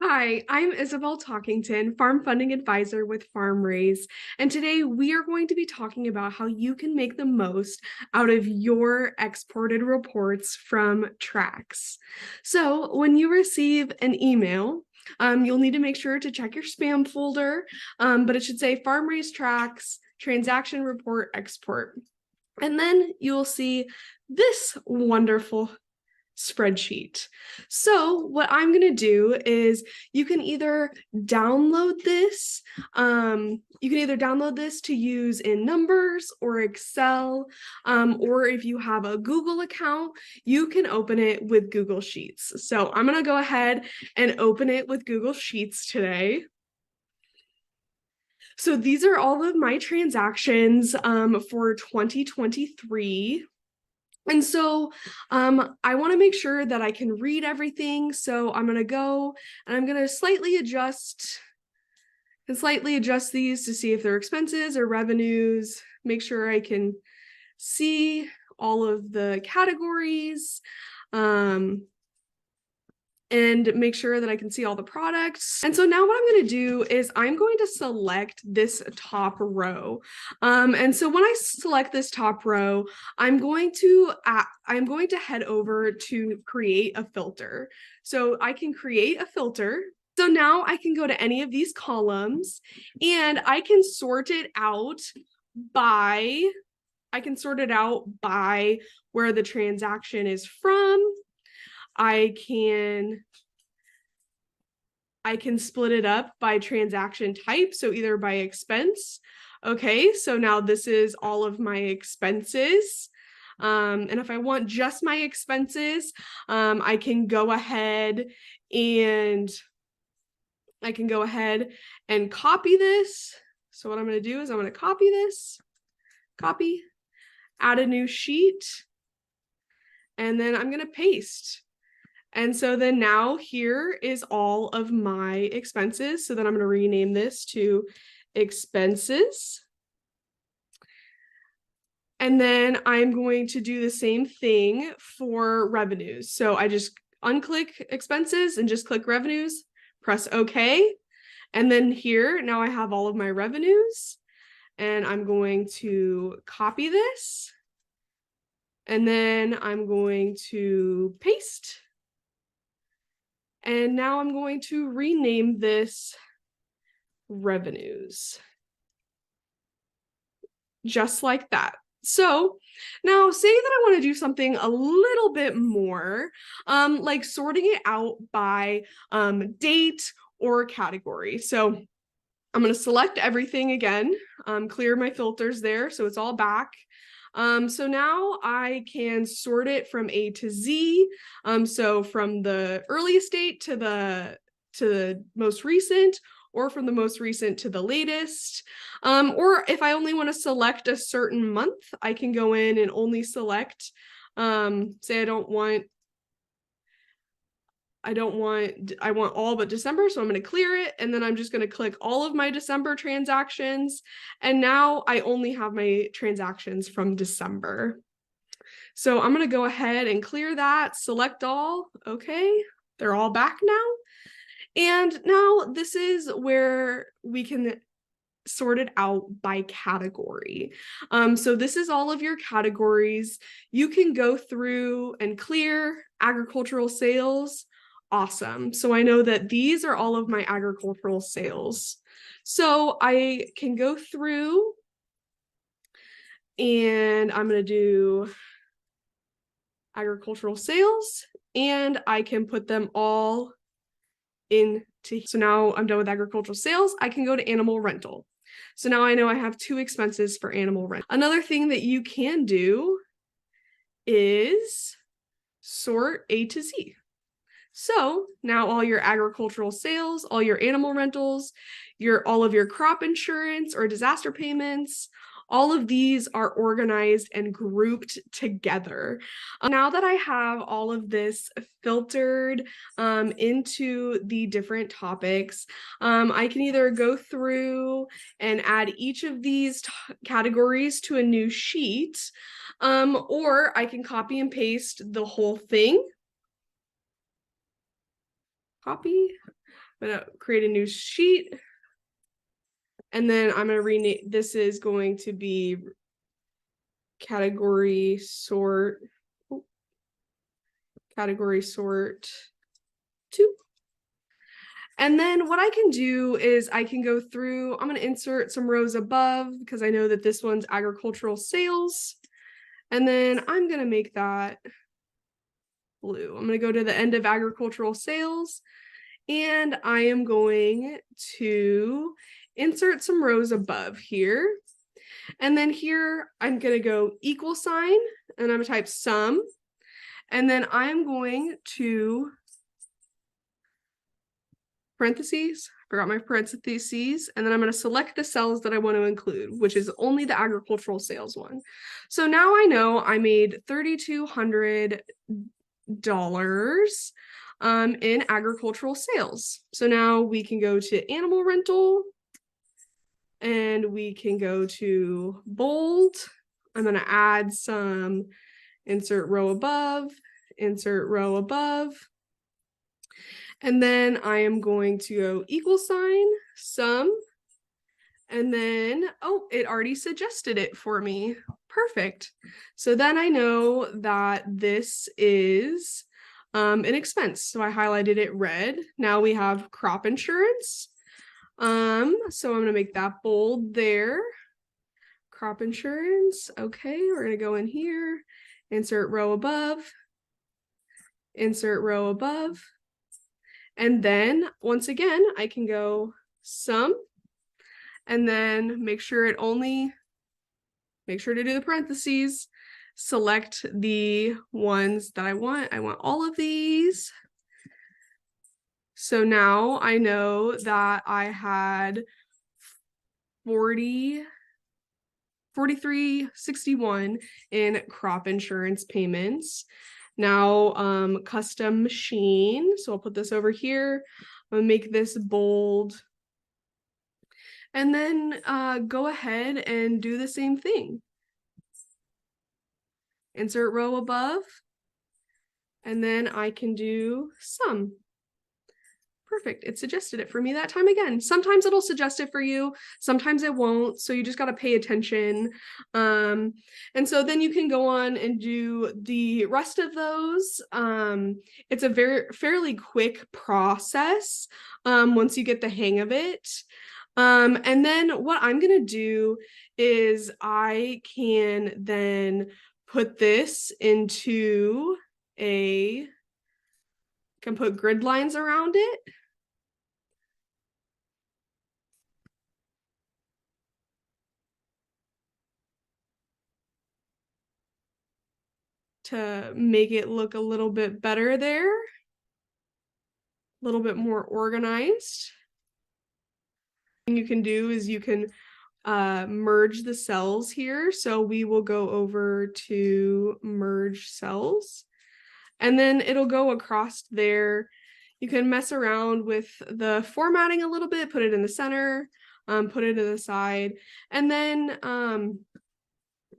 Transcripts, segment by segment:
Hi, I'm Isabel Talkington, Farm Funding Advisor with FarmRaise, and today we are going to be talking about how you can make the most out of your exported reports from Trax. So when you receive an email, you'll need to make sure to check your spam folder, but it should say FarmRaise Trax Transaction Report Export. And then you'll see this wonderful spreadsheet. So what I'm going to do is you can either download this to use in Numbers or Excel, or if you have a Google account, you can open it with Google Sheets. So I'm going to go ahead and open it with Google Sheets today. So these are all of my transactions for 2023. And so I want to make sure that I can read everything. So I'm going to go and I'm going to slightly adjust these to see if they're expenses or revenues, make sure I can see all of the categories. And make sure that I can see all the products. And so now what I'm going to do is I'm going to select this top row. And so when I select this top row, I'm going to head over to create a filter. So I can create a filter. So now I can go to any of these columns and I can sort it out by where the transaction is from. I can split it up by transaction type, so either by expense. Okay, so now this is all of my expenses. And if I want just my expenses, I can go ahead and copy this. So what I'm going to do is I'm going to copy this, add a new sheet, and then I'm going to paste. And so then now here is all of my expenses. So then I'm going to rename this to expenses. And then I'm going to do the same thing for revenues. So I just unclick expenses and just click revenues, press OK. And then here, now I have all of my revenues. And I'm going to copy this. And then I'm going to paste. And now I'm going to rename this revenues. Just like that. So now say that I want to do something a little bit more, like sorting it out by date or category. So I'm going to select everything again, clear my filters there so it's all back. So now I can sort it from A to Z. So from the earliest date to the most recent, or from the most recent to the latest. Or if I only want to select a certain month, I can go in and only select, say I want all but December, so I'm going to clear it, and then I'm just going to click all of my December transactions, and now I only have my transactions from December. So I'm going to go ahead and clear that, select all, okay, they're all back now. And now this is where we can sort it out by category. So this is all of your categories. You can go through and clear agricultural sales. Awesome. So I know that these are all of my agricultural sales. So I can go through and I'm going to do agricultural sales and I can put them all into. So now I'm done with agricultural sales. I can go to animal rental. So now I know I have 2 expenses for animal rent. Another thing that you can do is sort A to Z. So now all your agricultural sales, all your animal rentals, all of your crop insurance or disaster payments, all of these are organized and grouped together. Now that I have all of this filtered into the different topics, I can either go through and add each of these categories to a new sheet, or I can copy and paste the whole thing. Copy, I'm gonna create a new sheet. And then I'm gonna rename, this is going to be category sort 2. And then what I can do is I can go through, I'm gonna insert some rows above because I know that this one's agricultural sales. And then I'm gonna make that blue. I'm gonna go to the end of agricultural sales, and I am going to insert some rows above here. And then here I'm gonna go equal sign, and I'm gonna type sum. And then I'm going to parentheses, forgot my parentheses, and then I'm going to select the cells that I want to include, which is only the agricultural sales one. So now I know I made $3,200 in agricultural sales. So now we can go to animal rental, and we can go to bold. I'm going to add some, insert row above, insert row above. And then I am going to go equal sign, sum, and then, oh, it already suggested it for me. Perfect. So then I know that this is an expense. So I highlighted it red. Now we have crop insurance. So I'm gonna make that bold there. Crop insurance. Okay, we're gonna go in here, insert row above, insert row above. And then once again, I can go sum, and then make sure to do the parentheses, select the ones that I want. I want all of these. So now I know that I had 43.61 in crop insurance payments. Now, custom machine. So I'll put this over here. I'm gonna make this bold. And then go ahead and do the same thing. Insert row above. And then I can do sum. Perfect. It suggested it for me that time again. Sometimes it'll suggest it for you, sometimes it won't. So you just got to pay attention. And so then you can go on and do the rest of those. It's a fairly quick process once you get the hang of it. And then what I'm going to do is I can then put this into can put grid lines around it. To make it look a little bit better there, a little bit more organized. What you can do is you can merge the cells here. So we will go over to merge cells, and then it'll go across there. You can mess around with the formatting a little bit, put it in the center, put it to the side, and then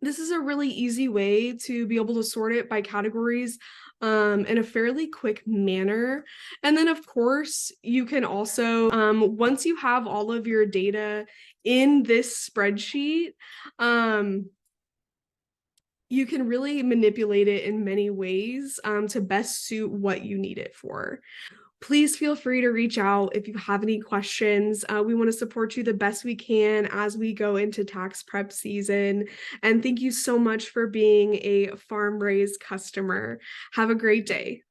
this is a really easy way to be able to sort it by categories in a fairly quick manner. And then of course, you can also, once you have all of your data in this spreadsheet, you can really manipulate it in many ways to best suit what you need it for. Please feel free to reach out if you have any questions. We want to support you the best we can as we go into tax prep season. And thank you so much for being a FarmRaise customer. Have a great day.